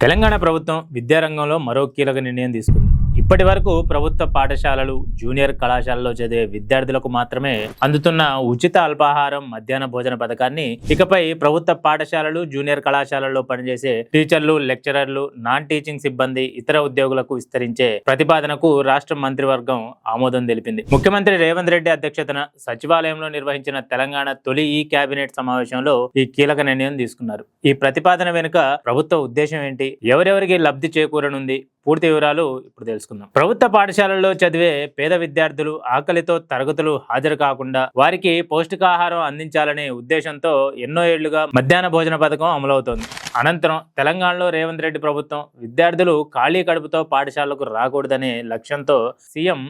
తెలంగాణ ప్రభుత్వం విద్యారంగంలో మరో కీలక నిర్ణయం తీసుకుంది. ఇప్పటి వరకు ప్రభుత్వ పాఠశాలలు, జూనియర్ కళాశాలలో చదివే విద్యార్థులకు మాత్రమే అందుతున్న ఉచిత అల్పాహారం మధ్యాహ్న భోజన పథకాన్ని ఇకపై ప్రభుత్వ పాఠశాలలు, జూనియర్ కళాశాలల్లో పనిచేసే టీచర్లు, లెక్చరర్లు, నాన్ టీచింగ్ సిబ్బంది, ఇతర ఉద్యోగులకు విస్తరించే ప్రతిపాదనకు రాష్ట్ర మంత్రివర్గం ఆమోదం తెలిపింది. ముఖ్యమంత్రి రేవంత్ రెడ్డి అధ్యక్షతన సచివాలయంలో నిర్వహించిన తెలంగాణ తొలి కేబినెట్ సమావేశంలో ఈ కీలక నిర్ణయం తీసుకున్నారు. ఈ ప్రతిపాదన వెనుక ప్రభుత్వ ఉద్దేశం ఏంటి, ఎవరెవరికి లబ్ధి చేకూరనుంది, పూర్తి వివరాలు ఇప్పుడు తెలుసుకుందాం. ప్రభుత్వ పాఠశాలల్లో చదివే పేద విద్యార్థులు ఆకలితో తరగతులు హాజరు కాకుండా వారికి పౌష్టికాహారం అందించాలనే ఉద్దేశంతో ఎన్నో ఏళ్లుగా మధ్యాహ్న భోజన పథకం అమలవుతోంది. అనంతరం తెలంగాణలో రేవంత్ రెడ్డి ప్రభుత్వం విద్యార్థులు ఖాళీ కడుపుతో పాఠశాలకు రాకూడదనే లక్ష్యంతో సీఎం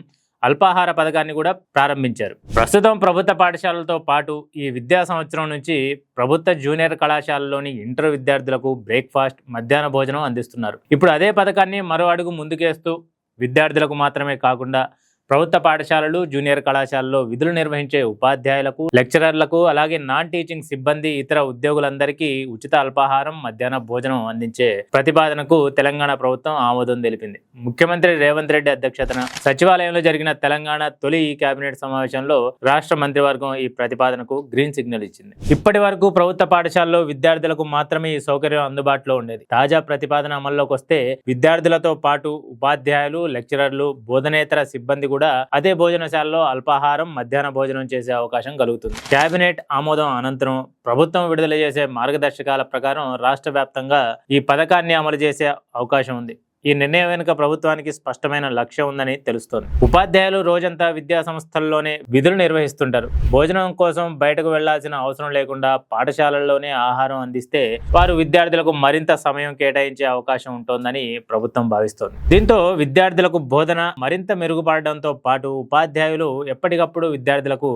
అల్పాహార పథకాన్ని కూడా ప్రారంభించారు. ప్రస్తుతం ప్రభుత్వ పాఠశాలలతో పాటు ఈ విద్యా సంవత్సరం నుంచి ప్రభుత్వ జూనియర్ కళాశాలలోని ఇంటర్ విద్యార్థులకు బ్రేక్ఫాస్ట్, మధ్యాహ్న భోజనం అందిస్తున్నారు. ఇప్పుడు అదే పథకాన్ని మరో అడుగు ముందుకేస్తూ విద్యార్థులకు మాత్రమే కాకుండా ప్రభుత్వ పాఠశాలలు, జూనియర్ కళాశాలలో విధులు నిర్వహించే ఉపాధ్యాయులకు, లెక్చరర్లకు, అలాగే నాన్ టీచింగ్ సిబ్బంది, ఇతర ఉద్యోగులందరికీ ఉచిత అల్పాహారం, మధ్యాహ్న భోజనం అందించే ప్రతిపాదనకు తెలంగాణ ప్రభుత్వం ఆమోదం తెలిపింది. ముఖ్యమంత్రి రేవంత్ రెడ్డి అధ్యక్షతన సచివాలయంలో జరిగిన తెలంగాణ తొలి కేబినెట్ సమావేశంలో రాష్ట్ర మంత్రివర్గం ఈ ప్రతిపాదనకు గ్రీన్ సిగ్నల్ ఇచ్చింది. ఇప్పటి వరకు ప్రభుత్వ పాఠశాలలో విద్యార్థులకు మాత్రమే ఈ సౌకర్యం అందుబాటులో ఉండేది. తాజా ప్రతిపాదన అమల్లోకి వస్తే విద్యార్థులతో పాటు ఉపాధ్యాయులు, లెక్చరర్లు, బోధనేతర సిబ్బంది కూడా అదే భోజనశాలలో అల్పాహారం, మధ్యాహ్న భోజనం చేసే అవకాశం కలుగుతుంది. కేబినెట్ ఆమోదం అనంతరం ప్రభుత్వం విడుదల చేసే మార్గదర్శకాల ప్రకారం రాష్ట్ర వ్యాప్తంగా ఈ పథకాన్ని అమలు చేసే అవకాశం ఉంది. ఈ నిర్ణయం వెనుక ప్రభుత్వానికి స్పష్టమైన లక్ష్యం ఉందని తెలుస్తోంది. ఉపాధ్యాయులు రోజంతా విద్యా సంస్థల్లోనే విధులు నిర్వహిస్తుంటారు. భోజనం కోసం బయటకు వెళ్లాల్సిన అవసరం లేకుండా పాఠశాలల్లోనే ఆహారం అందిస్తే వారు విద్యార్థులకు మరింత సమయం కేటాయించే అవకాశం ఉంటోందని ప్రభుత్వం భావిస్తోంది. దీంతో విద్యార్థులకు బోధన మరింత మెరుగుపడడంతో పాటు ఉపాధ్యాయులు ఎప్పటికప్పుడు విద్యార్థులకు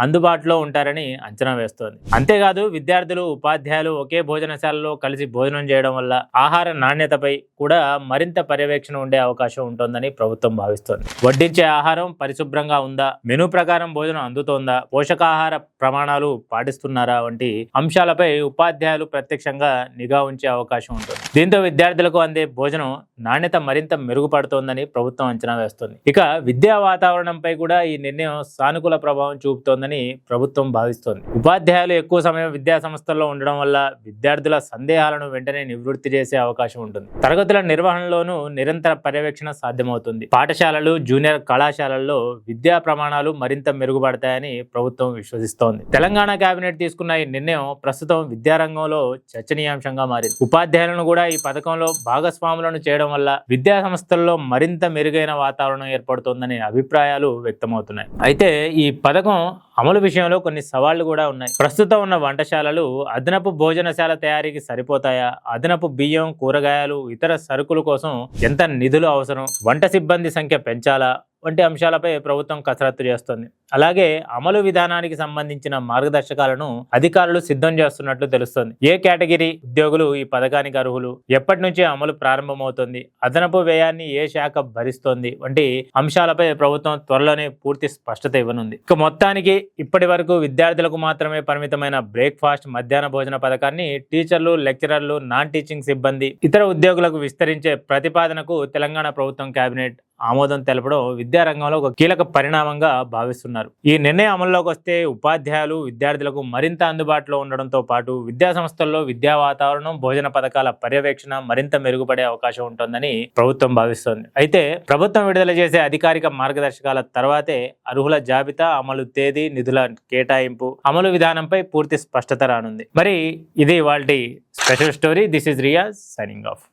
అందుబాటులో ఉంటారని అంచనా వేస్తోంది. అంతేకాదు విద్యార్థులు, ఉపాధ్యాయులు ఒకే భోజనశాలలో కలిసి భోజనం చేయడం వల్ల ఆహార నాణ్యతపై కూడా మరింత పర్యవేక్షణ ఉండే అవకాశం ఉంటుందని ప్రభుత్వం భావిస్తోంది. వడ్డించే ఆహారం పరిశుభ్రంగా ఉందా, మెనూ ప్రకారం భోజనం అందుతోందా, పోషకాహార ప్రమాణాలు పాటిస్తున్నారా వంటి అంశాలపై ఉపాధ్యాయులు ప్రత్యక్షంగా నిఘా ఉంచే అవకాశం ఉంటుంది. దీంతో విద్యార్థులకు అందే భోజనం నాణ్యత మరింత మెరుగుపడుతోందని ప్రభుత్వం అంచనా వేస్తోంది. ఇక విద్యా వాతావరణంపై కూడా ఈ నిర్ణయం సానుకూల ప్రభావం చూపుతోంది ప్రభుత్వం భావిస్తోంది. ఉపాధ్యాయులు ఎక్కువ సమయం విద్యా సంస్థల్లో ఉండడం వల్ల విద్యార్థుల సందేహాలను వెంటనే నివృత్తి చేసే అవకాశం ఉంటుంది. తరగతుల నిర్వహణలోనూ నిరంతర పర్యవేక్షణ సాధ్యమవుతుంది. పాఠశాలలు, జూనియర్ కళాశాలల్లో విద్యా ప్రమాణాలు మరింత మెరుగుపడతాయని ప్రభుత్వం విశ్వసిస్తోంది. తెలంగాణ కేబినెట్ తీసుకున్న ఈ నిర్ణయం ప్రస్తుతం విద్యారంగంలో చర్చనీయాంశంగా మారింది. ఉపాధ్యాయులను కూడా ఈ పథకంలో భాగస్వాములను చేయడం వల్ల విద్యా సంస్థల్లో మరింత మెరుగైన వాతావరణం ఏర్పడుతోందనే అభిప్రాయాలు వ్యక్తమవుతున్నాయి. అయితే ఈ పథకం అమలు విషయంలో కొన్ని సవాళ్లు కూడా ఉన్నాయి. ప్రస్తుతం ఉన్న వంటశాలలు అదనపు భోజనశాల తయారీకి సరిపోతాయా, అదనపు బియ్యం, కూరగాయలు, ఇతర సరుకుల కోసం ఎంత నిధులు అవసరం, వంట సిబ్బంది సంఖ్య పెంచాలా వంటి అంశాలపై ప్రభుత్వం కసరత్తు చేస్తోంది. అలాగే అమలు విధానానికి సంబంధించిన మార్గదర్శకాలను అధికారులు సిద్ధం చేస్తున్నట్లు తెలుస్తోంది. ఏ కేటగిరీ ఉద్యోగులు ఈ పథకానికి అర్హులు, ఎప్పటి నుంచి అమలు ప్రారంభమవుతుంది, అదనపు వ్యయాన్ని ఏ శాఖ భరిస్తోంది వంటి అంశాలపై ప్రభుత్వం త్వరలోనే పూర్తి స్పష్టత ఇవ్వనుంది. ఇక మొత్తానికి ఇప్పటి వరకు విద్యార్థులకు మాత్రమే పరిమితమైన బ్రేక్ఫాస్ట్, మధ్యాహ్న భోజన పథకాన్ని టీచర్లు, లెక్చరర్లు, నాన్ టీచింగ్ సిబ్బంది, ఇతర ఉద్యోగులకు విస్తరించే ప్రతిపాదనకు తెలంగాణ ప్రభుత్వం కేబినెట్ ఆమోదం తెలపడం విద్యారంగంలో ఒక కీలక పరిణామంగా భావిస్తున్నారు. ఈ నిర్ణయం అమల్లోకి వస్తే ఉపాధ్యాయులు, విద్యార్థులకు మరింత అందుబాటులో ఉండడంతో పాటు విద్యా సంస్థల్లో విద్యా వాతావరణం, భోజన పథకాల పర్యవేక్షణ మరింత మెరుగుపడే అవకాశం ఉంటుందని ప్రభుత్వం భావిస్తోంది. అయితే ప్రభుత్వం విడుదల చేసే అధికారిక మార్గదర్శకాల తర్వాతే అర్హుల జాబితా, అమలు తేదీ, నిధుల కేటాయింపు, అమలు విధానంపై పూర్తి స్పష్టత రానుంది. మరి ఇది ఇవాల్టి special story. This is Riyaz signing off.